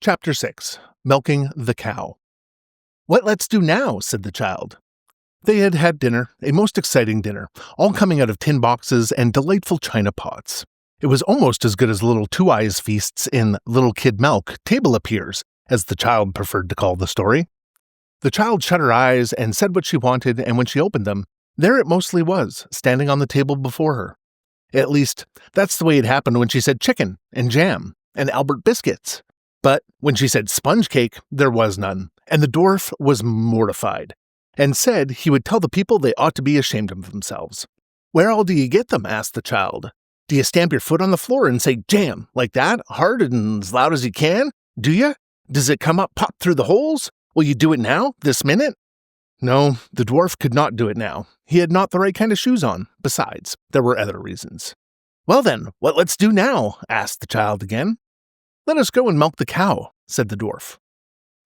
Chapter 6. Milking the Cow. "What let's do now?" said the child. They had had dinner, a most exciting dinner, all coming out of tin boxes and delightful china pots. It was almost as good as little Two Eyes feasts in Little Kid Milk Table Appears, as the child preferred to call the story. The child shut her eyes and said what she wanted, and when she opened them, there it mostly was, standing on the table before her. At least, that's the way it happened when she said chicken and jam and Albert biscuits. But when she said sponge cake, there was none, and the dwarf was mortified, and said he would tell the people they ought to be ashamed of themselves. "Where all do you get them?" asked the child. "Do you stamp your foot on the floor and say jam, like that, hard and as loud as you can? Do you? Does it come up pop through the holes? Will you do it now, this minute?" No, the dwarf could not do it now. He had not the right kind of shoes on. Besides, there were other reasons. "Well then, what let's do now?" asked the child again. "Let us go and milk the cow," said the dwarf.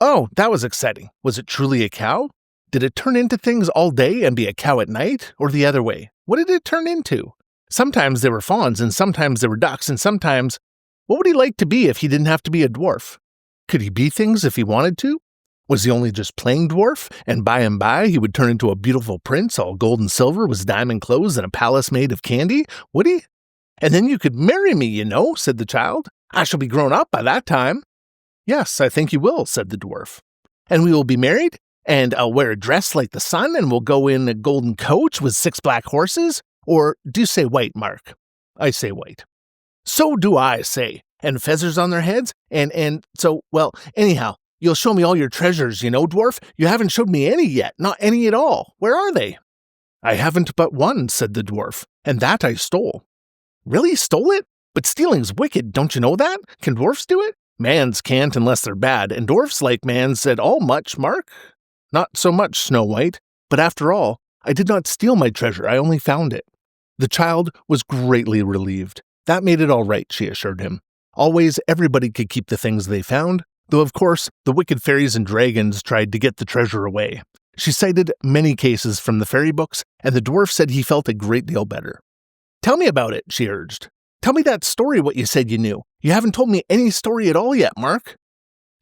Oh, that was exciting. Was it truly a cow? Did it turn into things all day and be a cow at night, or the other way? What did it turn into? Sometimes they were fawns, and sometimes they were ducks, and sometimes... What would he like to be if he didn't have to be a dwarf? Could he be things if he wanted to? Was he only just playing dwarf, and by he would turn into a beautiful prince, all gold and silver, with diamond clothes and a palace made of candy? Would he? "And then you could marry me, you know," said the child. "I shall be grown up by that time." "Yes, I think you will," said the dwarf. "And we will be married, and I'll wear a dress like the sun, and we'll go in a golden coach with 6 black horses. Or do you say white, Mark?" "I say white." "So do I say. And feathers on their heads, and so, well, anyhow, you'll show me all your treasures, you know, dwarf. You haven't showed me any yet, not any at all. Where are they?" "I haven't but one," said the dwarf, "and that I stole." "Really stole it? But stealing's wicked, don't you know that? Can dwarfs do it? Mans can't unless they're bad, and dwarfs like mans at all much, Mark?" "Not so much, Snow White. But after all, I did not steal my treasure, I only found it." The child was greatly relieved. That made it all right, she assured him. Always everybody could keep the things they found, though of course the wicked fairies and dragons tried to get the treasure away. She cited many cases from the fairy books, and the dwarf said he felt a great deal better. "Tell me about it," she urged. "Tell me that story what you said you knew. You haven't told me any story at all yet, Mark."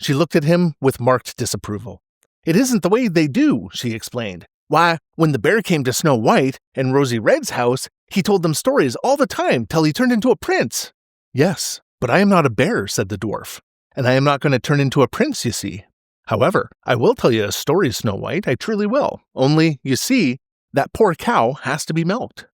She looked at him with marked disapproval. "It isn't the way they do," she explained. "Why, when the bear came to Snow White and Rosy Red's house, he told them stories all the time till he turned into a prince." "Yes, but I am not a bear," said the dwarf, "and I am not going to turn into a prince, you see. However, I will tell you a story, Snow White, I truly will. Only, you see, that poor cow has to be milked."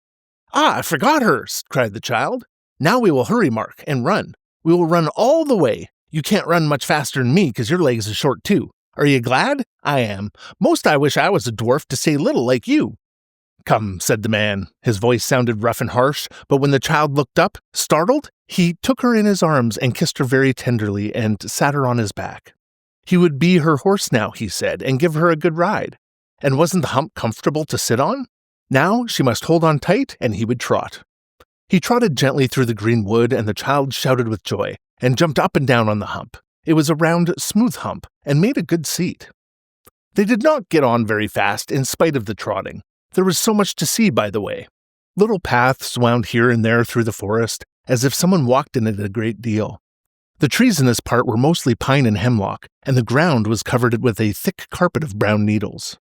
"Ah, I forgot her!" cried the child. "Now we will hurry, Mark, and run. We will run all the way. You can't run much faster than me, 'cause your legs are short too. Are you glad? I am. Most I wish I was a dwarf to say little like you." "Come," said the man. His voice sounded rough and harsh, but when the child looked up, startled, he took her in his arms and kissed her very tenderly and sat her on his back. He would be her horse now, he said, and give her a good ride. And wasn't the hump comfortable to sit on? Now she must hold on tight, and he would trot. He trotted gently through the green wood, and the child shouted with joy, and jumped up and down on the hump. It was a round, smooth hump, and made a good seat. They did not get on very fast, in spite of the trotting. There was so much to see by the way. Little paths wound here and there through the forest, as if someone walked in it a great deal. The trees in this part were mostly pine and hemlock, and the ground was covered with a thick carpet of brown needles.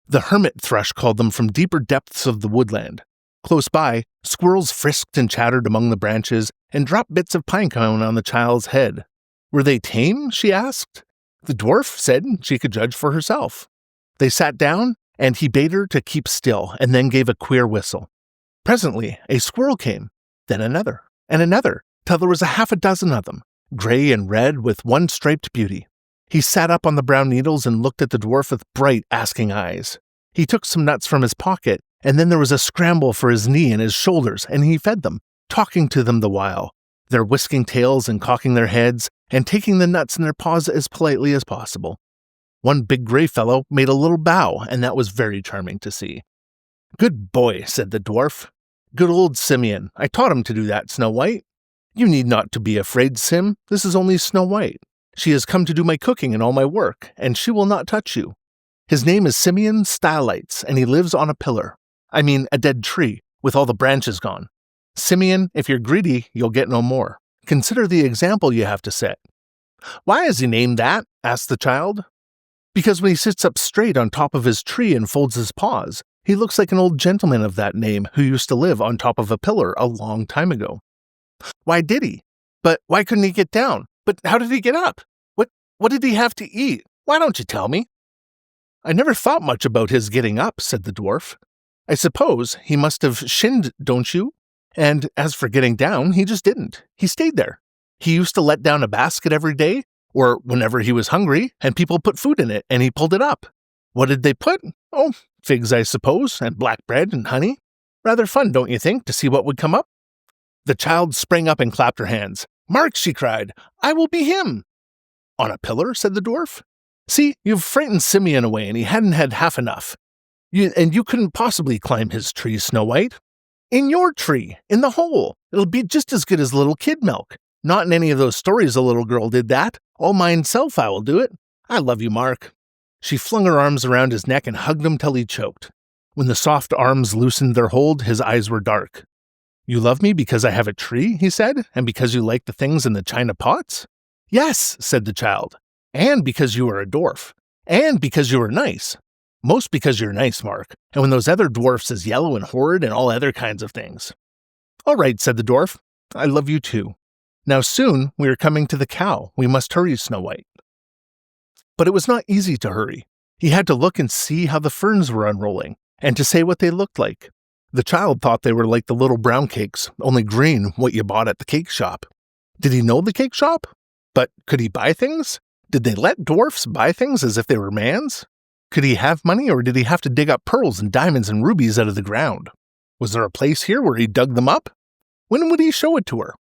The hermit thrush called them from deeper depths of the woodland. Close by, squirrels frisked and chattered among the branches and dropped bits of pine cone on the child's head. Were they tame? She asked. The dwarf said she could judge for herself. They sat down, and he bade her to keep still, and then gave a queer whistle. Presently, a squirrel came, then another, and another, till there was 6 of them, gray and red with one striped beauty. He sat up on the brown needles and looked at the dwarf with bright, asking eyes. He took some nuts from his pocket, and then there was a scramble for his knee and his shoulders, and he fed them, talking to them the while, their whisking tails and cocking their heads, and taking the nuts in their paws as politely as possible. One big gray fellow made a little bow, and that was very charming to see. "Good boy," said the dwarf. "Good old Simeon. I taught him to do that, Snow White. You need not to be afraid, Sim. This is only Snow White. She has come to do my cooking and all my work, and she will not touch you. His name is Simeon Stylites, and he lives on a pillar. I mean, a dead tree, with all the branches gone. Simeon, if you're greedy, you'll get no more. Consider the example you have to set." Why is he named that? Asked the child. Because when he sits up straight on top of his tree and folds his paws, he looks like an old gentleman of that name who used to live on top of a pillar a long time ago. Why did he? But why couldn't he get down? But how did he get up? What did he have to eat? Why don't you tell me? I never thought much about his getting up, said the dwarf. I suppose he must have shinned, don't you? And as for getting down, he just didn't. He stayed there. He used to let down a basket every day, or whenever he was hungry, and people put food in it, and he pulled it up. What did they put? Oh, figs, I suppose, and black bread and honey. Rather fun, don't you think, to see what would come up? The child sprang up and clapped her hands. Mark, she cried, I will be him. On a pillar, said the dwarf. See, you've frightened Simeon away, and he hadn't had half enough. You couldn't possibly climb his tree, Snow White. In your tree, in the hole. It'll be just as good as little kid milk. Not in any of those stories a little girl did that. All mine self I will do it. I love you, Mark. She flung her arms around his neck and hugged him till he choked. When the soft arms loosened their hold, his eyes were dark. You love me because I have a tree, he said, and because you like the things in the china pots? Yes, said the child, and because you are a dwarf, and because you are nice. Most because you're nice, Mark, and when those other dwarfs is yellow and horrid and all other kinds of things. All right, said the dwarf, I love you too. Now soon we are coming to the cow. We must hurry, Snow White. But it was not easy to hurry. He had to look and see how the ferns were unrolling, and to say what they looked like. The child thought they were like the little brown cakes, only green, what you bought at the cake shop. Did he know the cake shop? But could he buy things? Did they let dwarfs buy things as if they were man's? Could he have money, or did he have to dig up pearls and diamonds and rubies out of the ground? Was there a place here where he dug them up? When would he show it to her?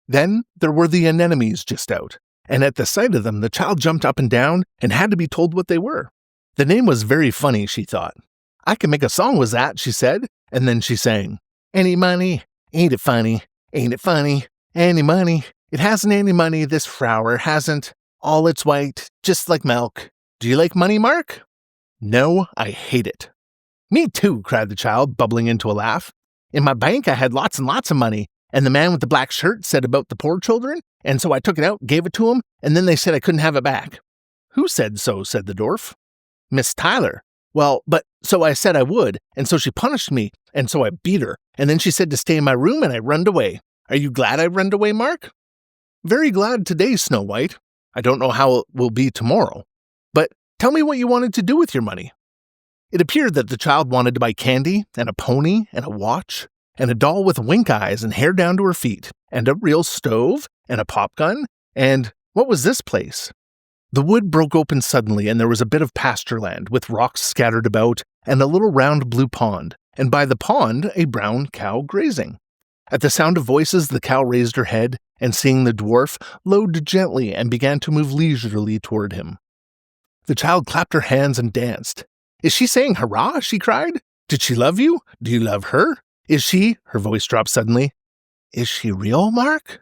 Then there were the anemones just out, and at the sight of them the child jumped up and down and had to be told what they were. The name was very funny, she thought. I can make a song with that, she said, and then she sang, Any money, ain't it funny, ain't it funny, any money, it hasn't any money, this flower hasn't, all it's white, just like milk. Do you like money, Mark? No, I hate it. Me too, cried the child, bubbling into a laugh. In my bank I had lots and lots of money, and the man with the black shirt said about the poor children, and so I took it out, gave it to him, and then they said I couldn't have it back. Who said so? Said the dwarf. Miss Tyler. Well, but so I said I would, and so she punished me, and so I beat her, and then she said to stay in my room, and I runned away. Are you glad I runned away, Mark? Very glad today, Snow White. I don't know how it will be tomorrow. But tell me what you wanted to do with your money. It appeared that the child wanted to buy candy, and a pony, and a watch, and a doll with wink eyes and hair down to her feet, and a real stove, and a pop gun, and what was this place? The wood broke open suddenly, and there was a bit of pasture land with rocks scattered about, and a little round blue pond, and by the pond a brown cow grazing. At the sound of voices, the cow raised her head, and seeing the dwarf, lowed gently and began to move leisurely toward him. The child clapped her hands and danced. Is she saying hurrah? She cried. Did she love you? Do you love her? Is she, her voice dropped suddenly, is she real, Mark?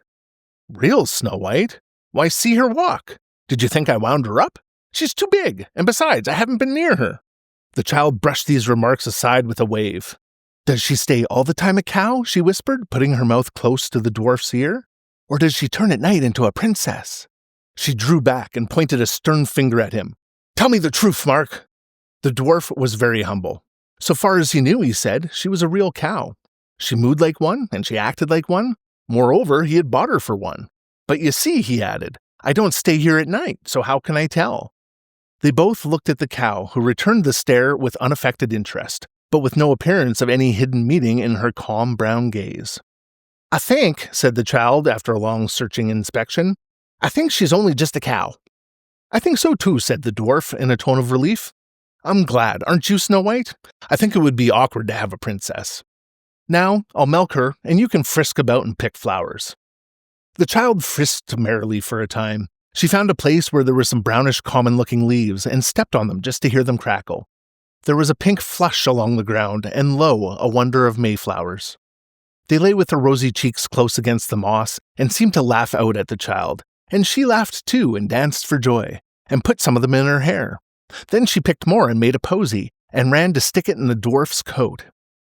Real, Snow White? Why, see her walk. Did you think I wound her up? She's too big, and besides, I haven't been near her. The child brushed these remarks aside with a wave. Does she stay all the time a cow? She whispered, putting her mouth close to the dwarf's ear. Or does she turn at night into a princess? She drew back and pointed a stern finger at him. Tell me the truth, Mark. The dwarf was very humble. So far as he knew, he said, she was a real cow. She mooed like one, and she acted like one. Moreover, he had bought her for one. But you see, he added, I don't stay here at night, so how can I tell? They both looked at the cow, who returned the stare with unaffected interest, but with no appearance of any hidden meaning in her calm brown gaze. I think, said the child after a long searching inspection, I think she's only just a cow. I think so too, said the dwarf in a tone of relief. I'm glad, aren't you, Snow White? I think it would be awkward to have a princess. Now, I'll milk her, and you can frisk about and pick flowers. The child frisked merrily for a time. She found a place where there were some brownish common-looking leaves, and stepped on them just to hear them crackle. There was a pink flush along the ground, and lo, a wonder of mayflowers. They lay with their rosy cheeks close against the moss, and seemed to laugh out at the child, and she laughed too, and danced for joy, and put some of them in her hair. Then she picked more and made a posy, and ran to stick it in the dwarf's coat.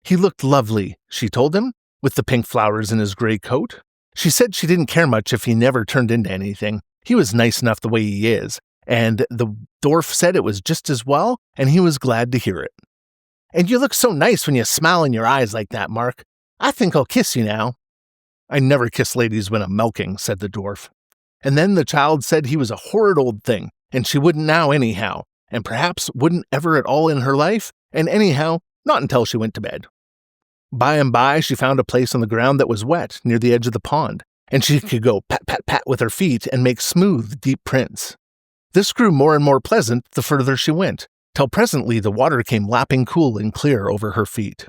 He looked lovely, she told him, with the pink flowers in his gray coat. She said she didn't care much if he never turned into anything. He was nice enough the way he is, and the dwarf said it was just as well, and he was glad to hear it. "And you look so nice when you smile in your eyes like that, Mark. I think I'll kiss you now." "I never kiss ladies when I'm milking," said the dwarf. And then the child said he was a horrid old thing, and she wouldn't now anyhow, and perhaps wouldn't ever at all in her life, and anyhow, not until she went to bed. By and by, she found a place on the ground that was wet, near the edge of the pond, and she could go pat, pat, pat with her feet and make smooth, deep prints. This grew more and more pleasant the further she went, till presently the water came lapping cool and clear over her feet.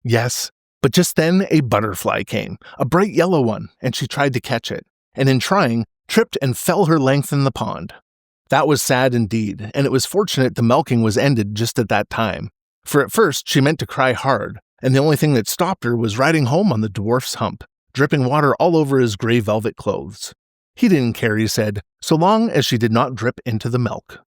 Yes, but just then a butterfly came, a bright yellow one, and she tried to catch it, and in trying, tripped and fell her length in the pond. That was sad indeed, and it was fortunate the milking was ended just at that time, for at first she meant to cry hard, and the only thing that stopped her was riding home on the dwarf's hump, dripping water all over his gray velvet clothes. He didn't care, he said, so long as she did not drip into the milk.